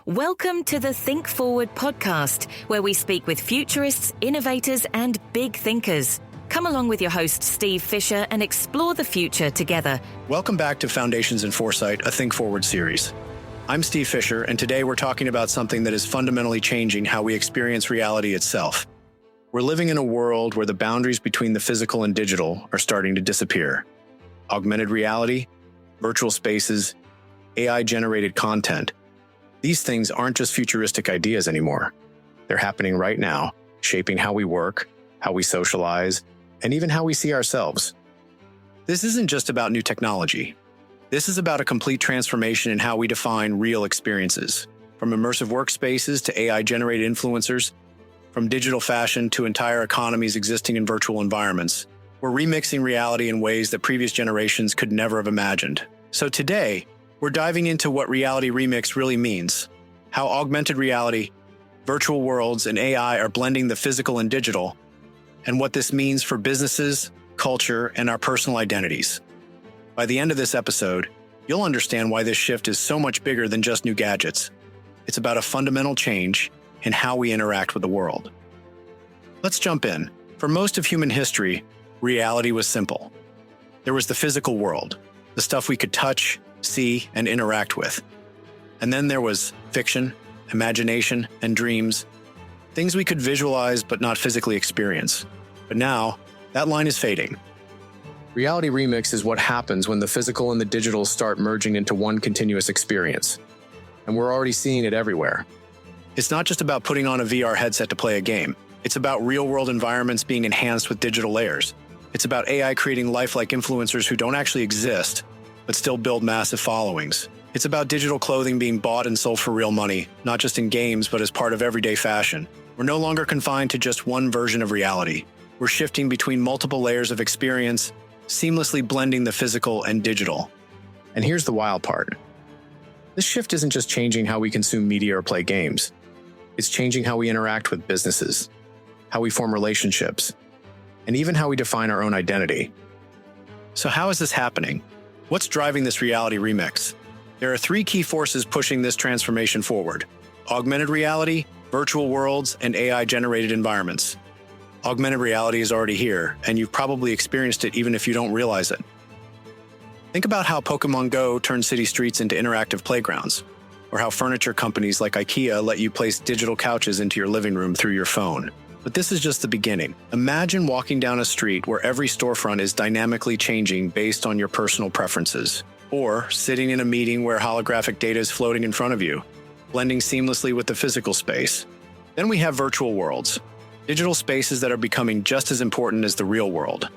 Welcome to the Think Forward podcast, where we speak with futurists, innovators, and big thinkers. Come along with your host, Steve Fisher, and explore the future together. Welcome back to Foundations in Foresight, a Think Forward series. I'm Steve Fisher, and today we're talking about something that is fundamentally changing how we experience reality itself. We're living in a world where the boundaries between the physical and digital are starting to disappear. Augmented reality, virtual spaces, AI-generated content. These things aren't just futuristic ideas anymore. They're happening right now, shaping how we work, how we socialize, and even how we see ourselves. This isn't just about new technology. This is about a complete transformation in how we define real experiences. From immersive workspaces to AI-generated influencers, from digital fashion to entire economies existing in virtual environments, we're remixing reality in ways that previous generations could never have imagined. So today, we're diving into what reality remix really means, how augmented reality, virtual worlds, and AI are blending the physical and digital, and what this means for businesses, culture, and our personal identities. By the end of this episode, you'll understand why this shift is so much bigger than just new gadgets. It's about a fundamental change in how we interact with the world. Let's jump in. For most of human history, reality was simple. There was the physical world, the stuff we could touch, see, and interact with. And then there was fiction, imagination, and dreams, things we could visualize but not physically experience. But now, that line is fading. Reality remix is what happens when the physical and the digital start merging into one continuous experience. And we're already seeing it everywhere. It's not just about putting on a VR headset to play a game. It's about real-world environments being enhanced with digital layers. It's about AI creating lifelike influencers who don't actually exist, but still build massive followings. It's about digital clothing being bought and sold for real money, not just in games, but as part of everyday fashion. We're no longer confined to just one version of reality. We're shifting between multiple layers of experience, seamlessly blending the physical and digital. And here's the wild part. This shift isn't just changing how we consume media or play games. It's changing how we interact with businesses, how we form relationships, and even how we define our own identity. So how is this happening? What's driving this reality remix? There are three key forces pushing this transformation forward: augmented reality, virtual worlds, and AI-generated environments. Augmented reality is already here, and you've probably experienced it even if you don't realize it. Think about how Pokémon Go turned city streets into interactive playgrounds, or how furniture companies like IKEA let you place digital couches into your living room through your phone. But this is just the beginning. Imagine walking down a street where every storefront is dynamically changing based on your personal preferences, or sitting in a meeting where holographic data is floating in front of you, blending seamlessly with the physical space. Then we have virtual worlds, digital spaces that are becoming just as important as the real world.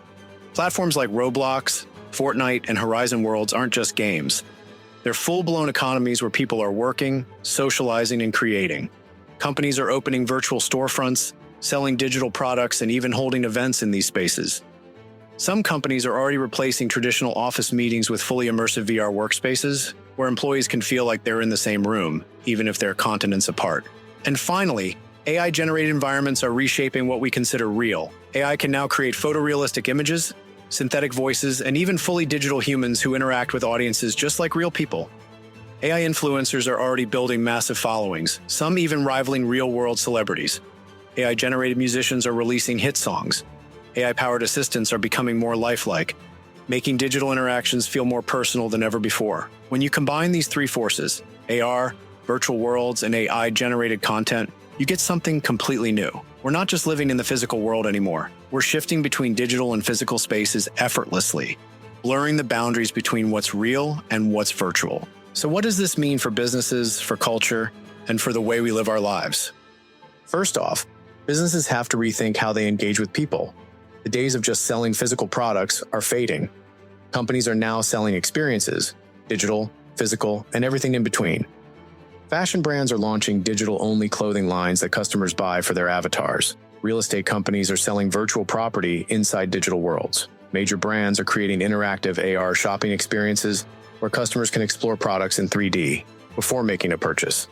Platforms like Roblox, Fortnite, and Horizon Worlds aren't just games. They're full-blown economies where people are working, socializing, and creating. Companies are opening virtual storefronts, selling digital products, and even holding events in these spaces. Some companies are already replacing traditional office meetings with fully immersive VR workspaces, where employees can feel like they're in the same room, even if they're continents apart. And finally, AI-generated environments are reshaping what we consider real. AI can now create photorealistic images, synthetic voices, and even fully digital humans who interact with audiences just like real people. AI influencers are already building massive followings, some even rivaling real-world celebrities. AI-generated musicians are releasing hit songs. AI-powered assistants are becoming more lifelike, making digital interactions feel more personal than ever before. When you combine these three forces, AR, virtual worlds, and AI-generated content, you get something completely new. We're not just living in the physical world anymore. We're shifting between digital and physical spaces effortlessly, blurring the boundaries between what's real and what's virtual. So what does this mean for businesses, for culture, and for the way we live our lives? First off, businesses have to rethink how they engage with people. The days of just selling physical products are fading. Companies are now selling experiences, digital, physical, and everything in between. Fashion brands are launching digital-only clothing lines that customers buy for their avatars. Real estate companies are selling virtual property inside digital worlds. Major brands are creating interactive AR shopping experiences where customers can explore products in 3D before making a purchase.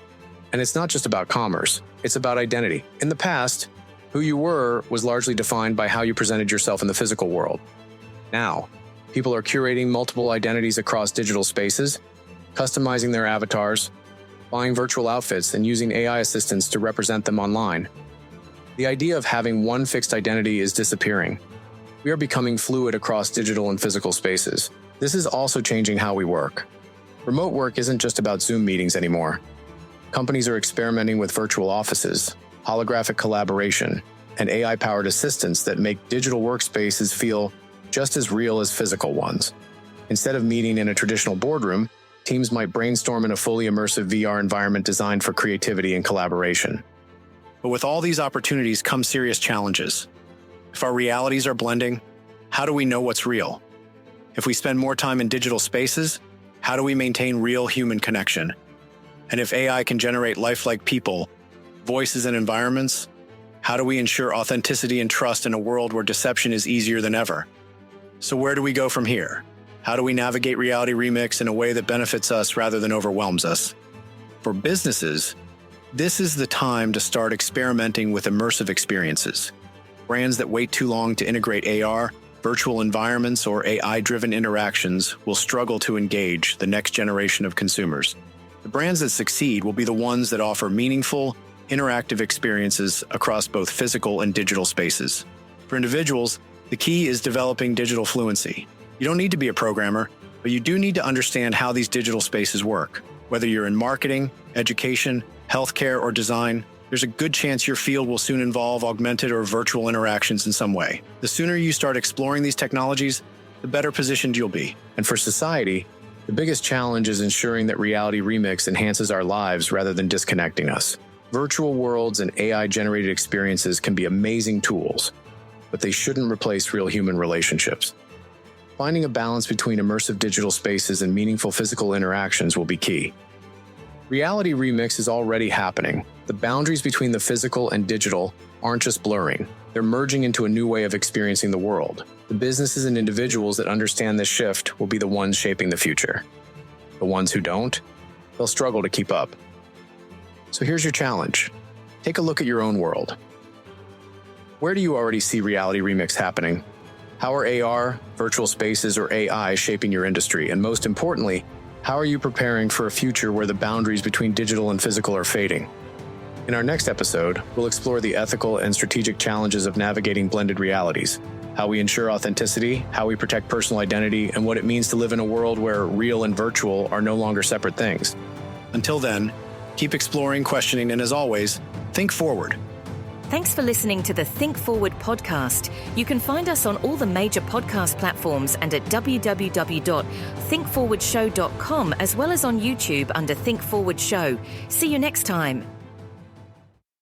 And it's not just about commerce, it's about identity. In the past, who you were was largely defined by how you presented yourself in the physical world. Now, people are curating multiple identities across digital spaces, customizing their avatars, buying virtual outfits and using AI assistants to represent them online. The idea of having one fixed identity is disappearing. We are becoming fluid across digital and physical spaces. This is also changing how we work. Remote work isn't just about Zoom meetings anymore. Companies are experimenting with virtual offices, holographic collaboration, and AI-powered assistants that make digital workspaces feel just as real as physical ones. Instead of meeting in a traditional boardroom, teams might brainstorm in a fully immersive VR environment designed for creativity and collaboration. But with all these opportunities come serious challenges. If our realities are blending, how do we know what's real? If we spend more time in digital spaces, how do we maintain real human connection? And if AI can generate lifelike people, voices, and environments, how do we ensure authenticity and trust in a world where deception is easier than ever? So where do we go from here? How do we navigate Reality Remix in a way that benefits us rather than overwhelms us? For businesses, this is the time to start experimenting with immersive experiences. Brands that wait too long to integrate AR, virtual environments, or AI-driven interactions will struggle to engage the next generation of consumers. The brands that succeed will be the ones that offer meaningful, interactive experiences across both physical and digital spaces. For individuals, the key is developing digital fluency. You don't need to be a programmer, but you do need to understand how these digital spaces work. Whether you're in marketing, education, healthcare, or design, there's a good chance your field will soon involve augmented or virtual interactions in some way. The sooner you start exploring these technologies, the better positioned you'll be. And for society, the biggest challenge is ensuring that Reality Remix enhances our lives rather than disconnecting us. Virtual worlds and AI-generated experiences can be amazing tools, but they shouldn't replace real human relationships. Finding a balance between immersive digital spaces and meaningful physical interactions will be key. Reality Remix is already happening. The boundaries between the physical and digital aren't just blurring, they're merging into a new way of experiencing the world. The businesses and individuals that understand this shift will be the ones shaping the future. The ones who don't, they'll struggle to keep up. So here's your challenge. Take a look at your own world. Where do you already see Reality Remix happening? How are AR, virtual spaces, or AI shaping your industry? And most importantly, how are you preparing for a future where the boundaries between digital and physical are fading? In our next episode, we'll explore the ethical and strategic challenges of navigating blended realities, how we ensure authenticity, how we protect personal identity, and what it means to live in a world where real and virtual are no longer separate things. Until then, keep exploring, questioning, and as always, think forward. Thanks for listening to the Think Forward podcast. You can find us on all the major podcast platforms and at www.thinkforwardshow.com, as well as on YouTube under Think Forward Show. See you next time.